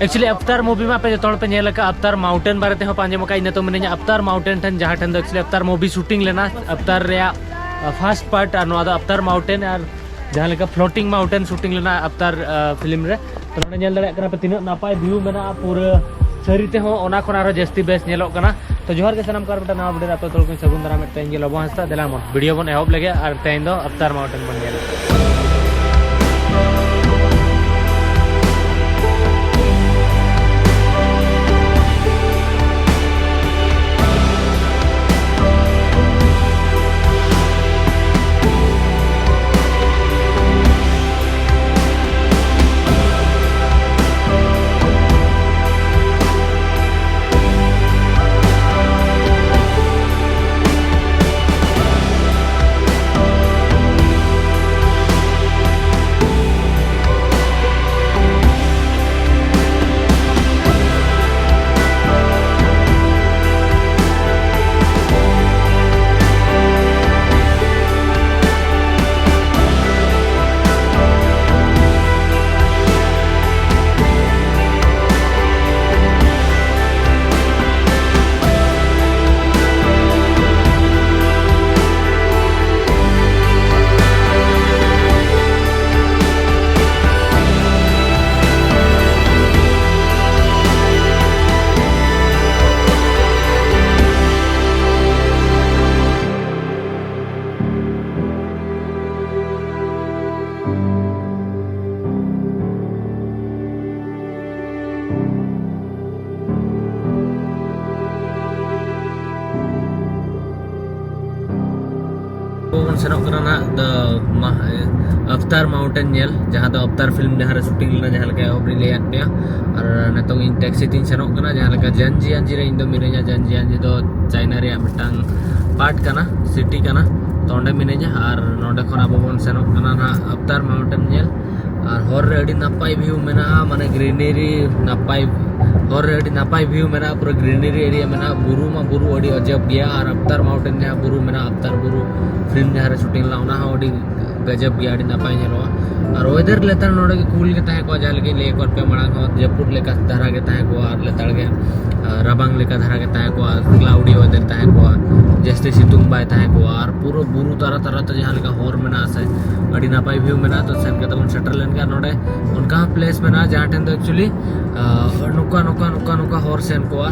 actually Avatar movie में पे जो पे नेल का अवतार माउंटेन बारे हो पांजे मका इन तो मैंने अवतार माउंटेन ठन जहाँ ठन एक्चुअली अवतार मूवी शूटिंग लेना अवतार रे फर्स्ट पार्ट और अवतार माउंटेन और जहाँ लेका फ्लोटिंग माउंटेन शूटिंग लेना अवतार फिल्म रे तो नोडे नेल दाड़े कना पे तीन नापाय व्यू मेना पूरा सरीते हो ओना खन आरो जस्ती बेस नेलोग कना तो जोहार के सनम कार बेटा नवा वीडियो आप तोल को सगुन दारा में तेन गेलो बहस्ता देला मन वीडियो बन एहब लगे और तेन दो अवतार माउंटेन बन गेल अवतार माउंटेन नेल जहाँ दो अवतार फिल्म जहाँ शूटिंग लेना जहाँ लगा एहब ले पे और नितों इन टैक्सी तीन सेनोग कना जहाँ लगा जंजियांजी रे इन दो मिनेजा जंजियांजी दो चाइना रे मिटांग पार्ट कना सिटी कना तो ओंडे मिनेजा और नोडे खन आबो बोन सेनोग कना ना अवतार माउंटेन नेल और हर रे अडी नापाय व्यू मेना माने ग्रीनरी नापाय हर रे अडी नापाय व्यू मेना पूरा ग्रीनरी एरिया मेना बुरु मा बुरु अडी अजब गया और अवतार माउंटेन जहाँ बुरु मेना अवतार बुरु फिल्म जहाँ शूटिंग ला ओना हो अडी गजब गया अड़ी नापाय नेलोआ और वेदर लेतार नोडे के कूल के ताहे को जहाँ लगे ले कर पे मड़ा को जयपुर लेका धरा के ताहे को और लेतार के रबांग लेका धरा के ताहे को क्लाउडी वेदर ताहे को जस्ते सितुंग बाय ताहे को और पूरा बुरु तारा तारा तो जहाँ लगा हॉर मेना आसे अड़ी नापाय व्यू मेना तो सेन के तबन सेटल लेन का नोडे उनका प्लेस मेना जहाँ ठन तो एक्चुअली नुका नुका नुका नुका हॉर सेन को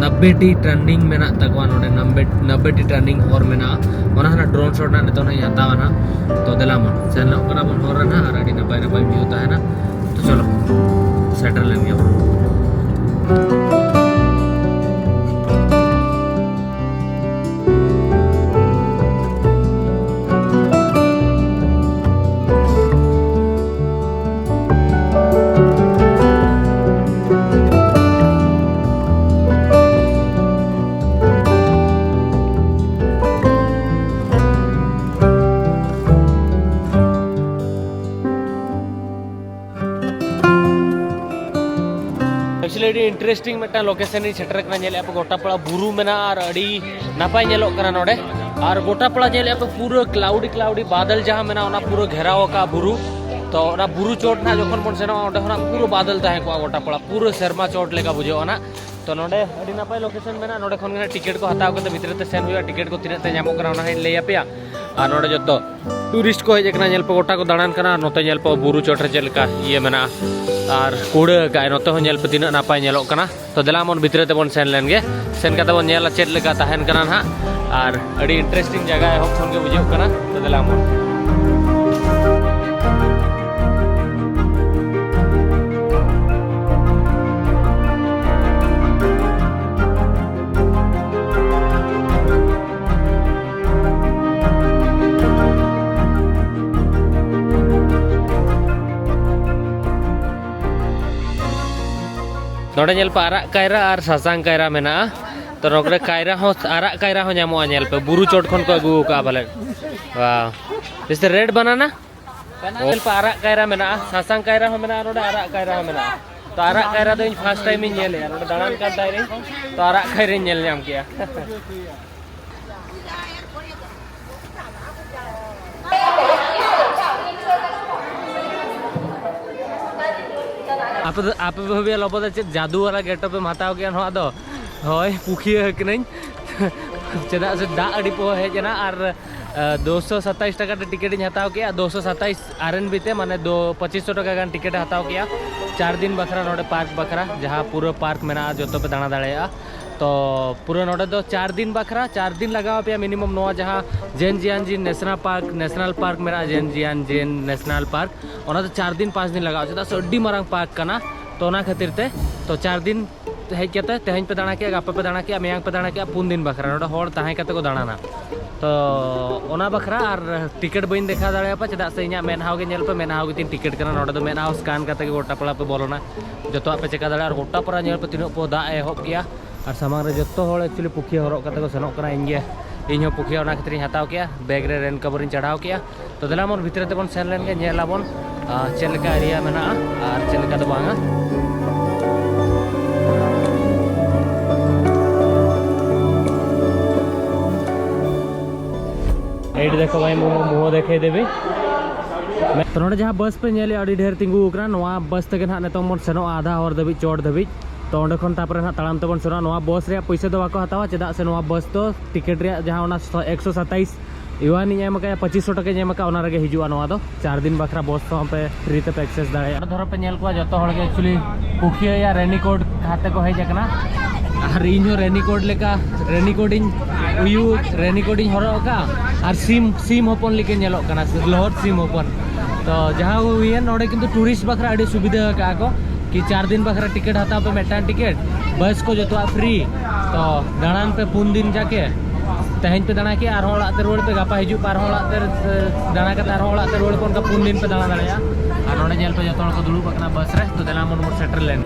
90 टी टर्निंग मेना तकवा नोडे 90 टी टर्निंग हॉर मेना ओना ना ड्रोन शॉट ना नितो ना हतावा ना तो दिलामन सेन ना बन हॉर ना और अड़ी नापाय नापाय व्यू ता है ना तो चलो सेटल लेन गया एक्चुअली इंटरेस्टिंग मेटा लोकेशन सेटर पे गोटापड़ा बुरु मेना और अड़ी नापाय नोडे और गोटापड़ा पे पूरा क्लाउडी क्लाउडी बादल जहाँ मेना ओना पूरा घेराव का बुरु तो ओना बुरु चोट ना जोखन बन सेना ओंडे खना पूरा बादल ताहे को गोटापड़ा पूरा शर्मा चोट लेका बुझो ना तो नोडे अड़ी नापाय लोकेशन मेना नोडे खन टिकेट को हताव करते भीतर ते सेन हुआ टिकेट को तिना ते नामो करा ओना हेन लैया पेया और नोडे जो टूरिस्ट को हेज नेल पे गोटा को दाड़ान कना नोते नेल पे बुरु चोट रे चलका ये मेना और कूड़ा का नोते हो नेल पे तीना नापाय नेलोग कना तो देला मन भीतर ते बन सेन लेन गे सेन का तबन नेला चेद लेका ताहेन कना ना और अड़ी इंटरेस्टिंग जगह है खन के बुझो कना तो देला मन नोडे नेल पे आरा कायरा और सासांग कायरा मेना तो नोकरे कायरा हो आरा कायरा हो ᱧᱟᱢᱚᱜᱼᱟ नेल पे बुरु चोट खन को अगू का भले वाह इस रेड बनाना नेल पे आरा कायरा मेना सासांग कायरा हो मेना नोडे आरा कायरा हो मेना तो आरा कायरा दो फर्स्ट टाइम इन नेले नोडे दाड़ान का दायरे तो आरा कायरा नेल ᱧᱟᱢ किया आप भाभी लोबो चे जादू वाला गेटअप पे हताव गया नोआ दो होय पुखिया हकनኝ चेदा से दा अड़ी पो हेजना और 227 टका टिकट इन हताव किया 227 RNB ते माने 2500 टका गान टिकट हताव किया 4 दिन बखरा नोडे पार्क बखरा जहाँ पूरा पार्क मेना जो पे दाना दाड़ा तो पूरा नोडे दो 4 दिन बखरा 4 दिन लगा पे मिनिमम नोआ जहाँ जेनजियानजी नेशनल पार्क मेरा जेनजियानजी नेशनल पार्क ओना तो 4 दिन 5 दिन लगा चेदा से अड्डी मारंग पार्क कना तो ना खातिर ते तो 4 दिन हेज के तेहन पे दाना किया गापा पे दाना किया मेयांग पे दाना किया 4 दिन बखरा नोडे होड़ ताहे कते को दाना तो ओना बखरा और टिकट बइन देखा दाड़े पा चेदा से इना मेनहाव के नेल पे मेनहाव के तीन टिकट कना नोडे दो मेनहाव स्कैन करते के गोटा पड़ा पे बोलोना जतो पे चेका दाड़े और गोटा पड़ा नेल पे तीनो पो दा एहब किया और सामांग रे जतो होड़ एक्चुअली पुखिया हरक करते को सेनोक कना इंगे इन पुखिया ओना खातिर हताव किया बैग रे रेन कवर इन चढ़ाव किया तो दला मन भितर ते बन सेन लेन के नेलाबन चेलका एरिया मेना और चेलका दो बांगा एड देखो भाई मुँह देखे देवी तो नोडे जहाँ बस पे नेले अड़ी ढेर तिंगू उकरा नोआ बस तक ना नेतो मन सेनो आधा हर दबी चोट दबी तो अंडे खन तापर ना तालाम तबन सेनो नोआ बस रे पैसा दो बाको हतावा चेदा से नोआ बस तो टिकट रे जहाँ ओना 127 युवानी एम का 2500 टका एम का ओना रेगे हिजुआ नोआ दो 4 दिन बखरा बस तो पे फ्री ते एक्सेस दाड़े धरो पे नेल को जतो हड़ के एक्चुअली पुखिया या रेनीकोट खाते को हेज कना और इन रेनीकोट लेका रेनीकोट इन उयू रेनीकोट इन हरो का और सीम होपन लेके नेलो कना लहर सीम होपन तो जहाँ हुई नोडे किंतु टूरिस्ट बखरा अड़ी सुविधा का को कि 4 दिन बखरा टिकट हताव पे मेटान टिकट बस को जो फ्री तो दाड़ान पे 4 दिन जाके तेहन पे दाना किया और ओड़ाते रुआड़ पे गापा हिजू पार ओड़ाते दाना करते और ओड़ाते रुआड़ पे उनका 4 दिन पे दाना दाड़ेया और नोडे नेल पे जतो को दुड़ुब अकना बस रे तो देला मन सेटल लेन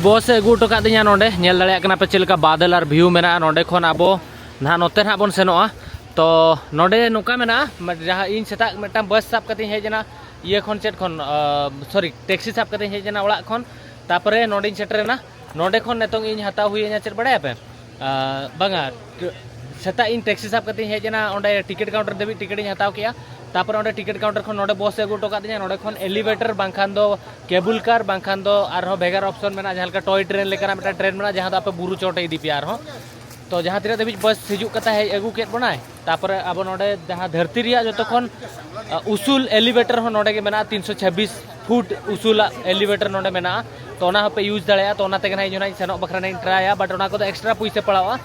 बस अगू टो कादिया नोडे नेल दाड़े कना पे चेलका बादल और व्यू मेना नोडे खन आबो ना नोते ना बन सेनोआ तो नोडे नोका मेना जहाँ इन सेता मेटा बस साब कते हेजना ये खन चेट खन सॉरी टैक्सी साब कते हेजना ओड़ा खन तापरे नोडे सेटरेना नोडे खन नेतों इन हता हुईना चेट बड़े पे बांगा सेता इन टैक्सी साब कते हेजना ओंडे टिकट काउंटर देबी टिकट इन हताव किया तापर ओंडे टिकट काउंटर खन नोडे बस अगू टो कादिया नोडे खन एलिवेटर बांखान दो केबल कार बांखान दो आरो भेगार ऑप्शन मेना जहाँ का टॉय ट्रेन लेकर मेटा ट्रेन मेना जहाँ आप बुरु चोटे इदी पे आरो तो जहाँ तीन दबी बस हिजू कता है अगू के बनाए तापर अब नोडे जहाँ धरती रिया जो तखन उसूल एलिवेटर हो नोडे के मेना 326 फुट उसूल एलिवेटर नोडे मेना तो ओना पे यूज दाड़ेया तो ओना ते गना इना सेनो बखरा नहीं ट्राया बट ओना को तो एक्स्ट्रा पैसे पड़ावा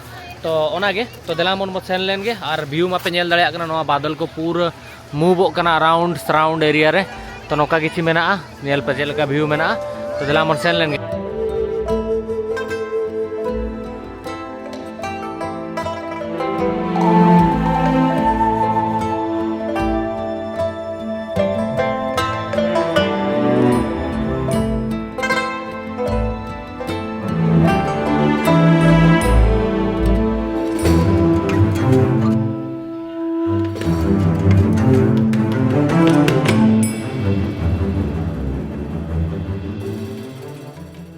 तो ओनागे तो देला मन मत सेन लेनगे और व्यू मा पे नेल दाड़ेया कना नोआ बादल को पूरा मूव कना अराउंड सराउंड एरिया रे तो नोका किछि मेना नेल पे चेलका व्यू मेना तो देला मन सेन लेनगे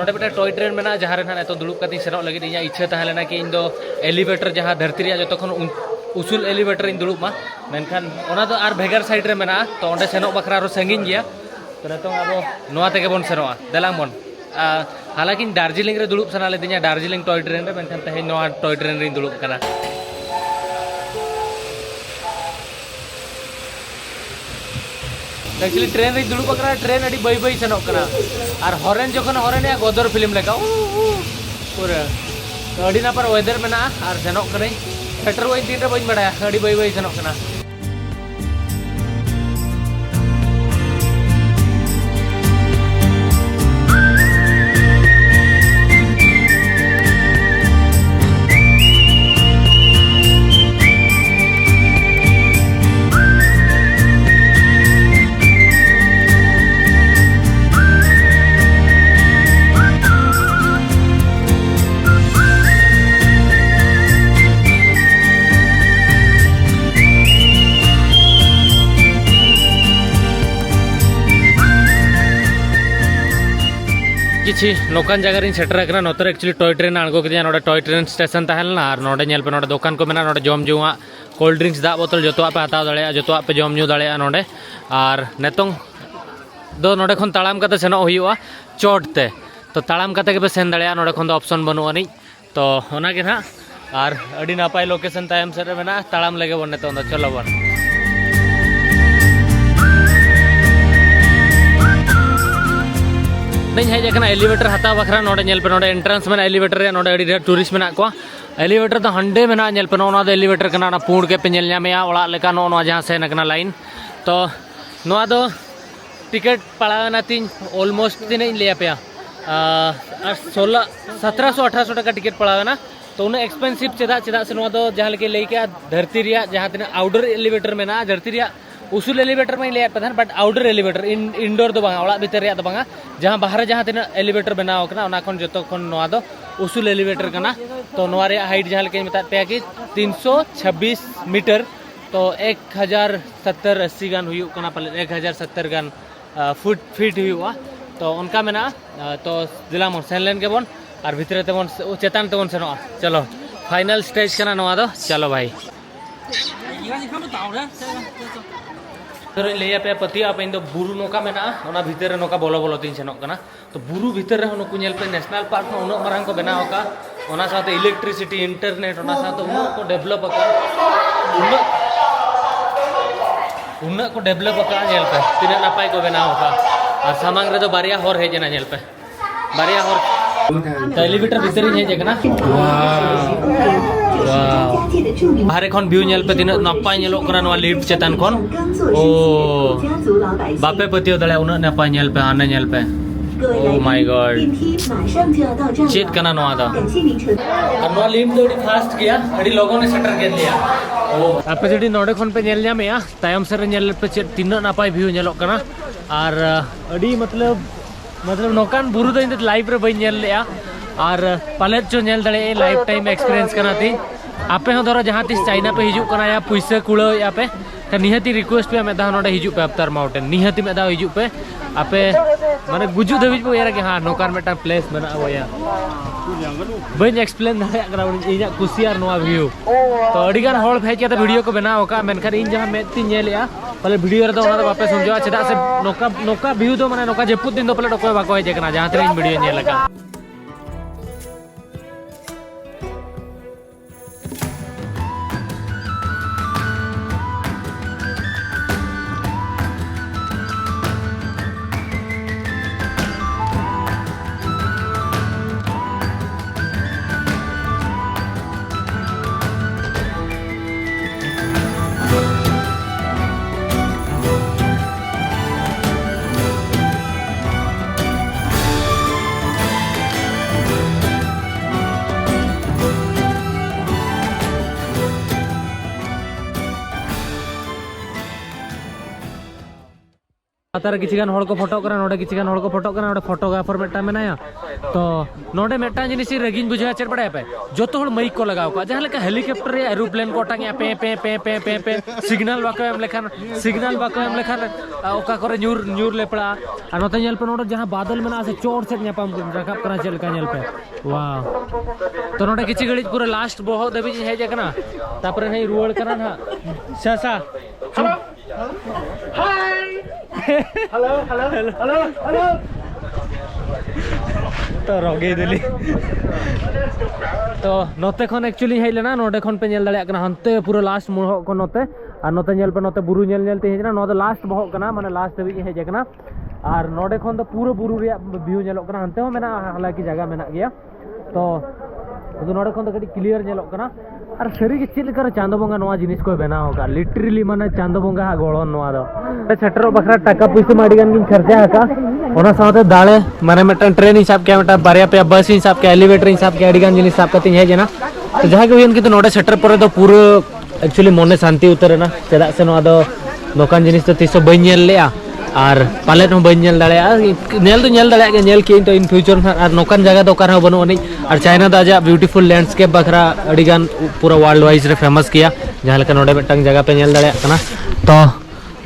नोडे टॉय ट्रेन में जहाँ ना तो दुड़ुब कती सेनोग लगे इन इच्छा तहलेना कि इन दो एलिवेटर जहाँ धरती रे जो खन उसूल एलिवेटर इन दुड़ुब मा मेनखान ओना दो आर भेगार साइड रे मेना तो ओंडे सेनोग बखरा रो संगिन गया तो नितों आबो नोआ तेगे बन सेनोआ देलांग बन हालांकि दार्जिलिंग रे दुड़ुब सना लेदिया दार्जिलिंग टॉय ट्रेन रे मेनखान तहे नोआ टॉय ट्रेन रे दुड़ुब कना एक्चुअली ट्रेन रे दुड़ुब करा ट्रेन अड़ी बई बई सेनोग कना और हॉर्न जखन हॉर्न या गदर फिल्म लेका पूरा अड़ी ना पर वेदर मेना और सेनोग कने सेटर वई दिन रे बई बड़ा अड़ी बई बई सेनोग कना किसी नौकान जगह री सेटर करना नोतर एक्चुअली टॉय ट्रेन आगो के नोडे टॉय ट्रेन स्टेशन तहलना और नोडे नेल पे नोडे दुकान को मेना नोडे जम जुआ कोल्ड ड्रिंक्स दा बोतल जोतो पे हताव दाड़े जोतो पे जम न्यू दाड़े नोडे और नेतों दो नोडे खन ताड़ाम कते सेनो हुयुआ चोटते तो ताड़ाम कते के पे सेन दाड़े नोडे खन दो ऑप्शन बनुआ नहीं तो होना के ना और अड़ी नापाय लोकेशन तायम से मेना ताड़ाम लगे बन नेतों दो चलो बन नहीं है एलिवेटर हता बखरा नोडे नेल पे नोडे एंट्रेंस में एलिवेटर रे नोडे अड़ी टूरिस्ट में को एलिवेटर तो हंडे में नेल पे नोना दो एलिवेटर कना ना पूर्ण के पे नेल ᱧᱟᱢᱮᱭᱟ ओड़ा लेका नो जहाँ से नकना लाइन तो नोआ दो टिकट पड़ाना तीन ऑलमोस्ट तीन ले पे 1700-1800 टका टिकट पड़ाना तो उन्हें एक्सपेंसिव चेदा चेदा से नोआ दो जहाँ लेके लेके धरती रिया जहाँ तीन आउटडोर एलिवेटर में ना धरती रिया उसूल एलिवेटर में ले पे बट आउटडोर एलिवेटर इंडोर दो बांगा ओड़ा भीतर दो बांगा जहाँ बाहर जहाँ तीन एलिवेटर बनाव कना ओना खन जतो खन नोआ दो उसूल एलिवेटर कना तो नोआ रे हाइट जहाँ लेके मता पे कि 326 मीटर तो 1070-80 गान हुई कना पले 1070 गान फीट हुआ तो उनका मेना तो जिला मन सेनलेन के बन और भीतर तेमन चेतान तेमन सेनो चलो फाइनल स्टेज कना नोआ दो चलो भाई तो ले पे पतिया पे दो बुरु नौका मेना ओना भीतर नौका बोलो बोलो तीन सेनोक कना तो बुरु भीतर रे नुकु नेल पे नेशनल पार्क में उनो मारंग को बनाव का ओना साथे इलेक्ट्रिसिटी इंटरनेट ओना साथे उनो को डेवलप का उन्ना को डेवलप का नेल पे तीन नापाय को बनाव का और सामांग रे तो बारिया होर है जना नेल पे बारिया होर तो एलिवेटर भीतर ही है जगना बाहर खन व्यू नेल पे दिन नपाय नेलो करा नवा लिफ्ट चेतन खन ओ बापे पतियो दले उन नपाय नेल पे आने नेल पे ओ माय गॉड चेत कना नवा दा नवा लिफ्ट दो फास्ट गया अड़ी लोगों ने शटर के लिया ओ आपे जडी नोडे खन पे नेल ᱧᱟᱢᱮᱭᱟ तायम से नेल पे चेत तीन नपाय व्यू नेलो कना और अड़ी मतलब नौकान बुरु दो इन लाइव रे बई नेल लेया और पाले चो नेल दड़े लाइफ टाइम एक्सपीरियंस करना थी आपे हो धरो जहाँ तीस चाइना पे हिजू करना या पैसा कुड़ा या पे तो निहती रिक्वेस्ट पे मेदा नोडे हिजू पे अवतार माउंटेन निहती मेदा हिजू पे आपे माने गुजु दबिज पे यार कि हां नौकान मेटा प्लेस मेना वया बन एक्सप्लेन दाया करा इना कुसियार नोआ व्यू तो अडिगान होल फेज के वीडियो को बनाओ का मेनखान इन जहाँ मेती नेलिया पहले वीडियो रे तो ओना बापे समझवा चेदा से नौका व्यू दो माने नौका जेपुत दिन दो पहले डको बाको हे जेकना जहाँ तेरे इन वीडियो नेल लगा तार किसीगान हड़ को फोटो करा नोडे किसीगान हड़ को फोटो करा नोडे फोटोग्राफर मेटा मेनाया तो नोडे मेटा जिनिस रेगिन बुझा चेर बड़ा पे जोतो हड़ माइक को लगाव का जहां लेका हेलीकॉप्टर रे एरोप्लेन को टांगे पे पे पे पे पे पे सिग्नल बाको एम लेखान ओका करे न्यूर लेपड़ा और नोते नेल पे नोडे जहां बादल मेना से चोर से न्यापाम रकाब करा चेल का नेल पे वाह तो नोडे किछि घड़ी पूरा लास्ट बहुत दबी हे जकना तापर नहीं रुवड़ करा ना सासा hi hello hello hello hello तो रोगे दिली तो नोते खन एक्चुअली हेज लेना नोडे खन पे नेल दाड़े कना हनते पूरा लास्ट मुह को नोते और नोते नेल पे नोते बुरु नेल ते हेजना नो दो लास्ट बहो कना माने लास्ट दबी हेज कना और नोडे खन तो पूरा बुरु रे व्यू नेलो कना हनते हो मेना हालांकि जगह मेना गया तो नोडे खन तो कटी क्लियर नेलो कना और सरी के चेल कर चांदो बंगा नवा जिनिस को बनाओ का लिटरली माने चांदो बंगा गोळन नवा दो सेटर बखरा टाका पैसा माडी गान किन खर्चा हका ओना साथे दाळे माने मेटन ट्रेन हिसाब के मेटा बारिया पे बस हिसाब के एलिवेटर हिसाब के आडी गान जिनिस हिसाब कती है जना तो जहां के होयन कि तो नोडे सेटर पर तो पूरा एक्चुअली मने शांति उतर ना चेदा से नवा दो दोकान जिनिस तो तीसो बई नेल लेया और पालेट हो बई नेल दाड़े नेल तो नेल दाड़े नेल की तो इन फ्यूचर और नौकान जगह तो कार बनो नहीं और चाइना दा जा ब्यूटीफुल लैंडस्केप बखरा अड़ीगान पूरा वर्ल्ड वाइज रे फेमस किया जहां लेका नोडे मिटंग जगह पे नेल दाड़े कना तो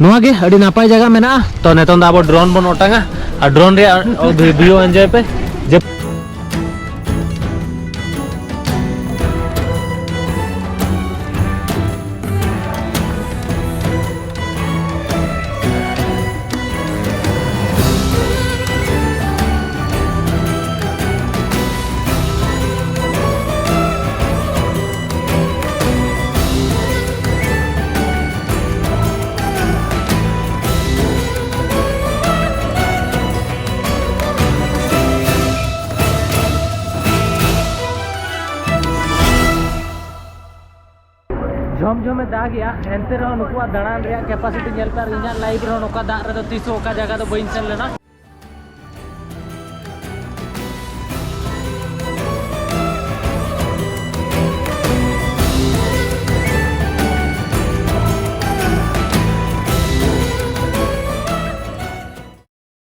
नोआ गे अड़ी नापाय जगह मेना तो नेतों दा अब ड्रोन बन ओटांगा और ड्रोन रे व्यू एंजॉय पे झमझमे दाग गया एंते रहो नुकुआ दाड़ान रे कैपेसिटी नेलपर इन्या लाइफ रो नोका दाग रे तो तीसो का जगह तो बइन सेन लेना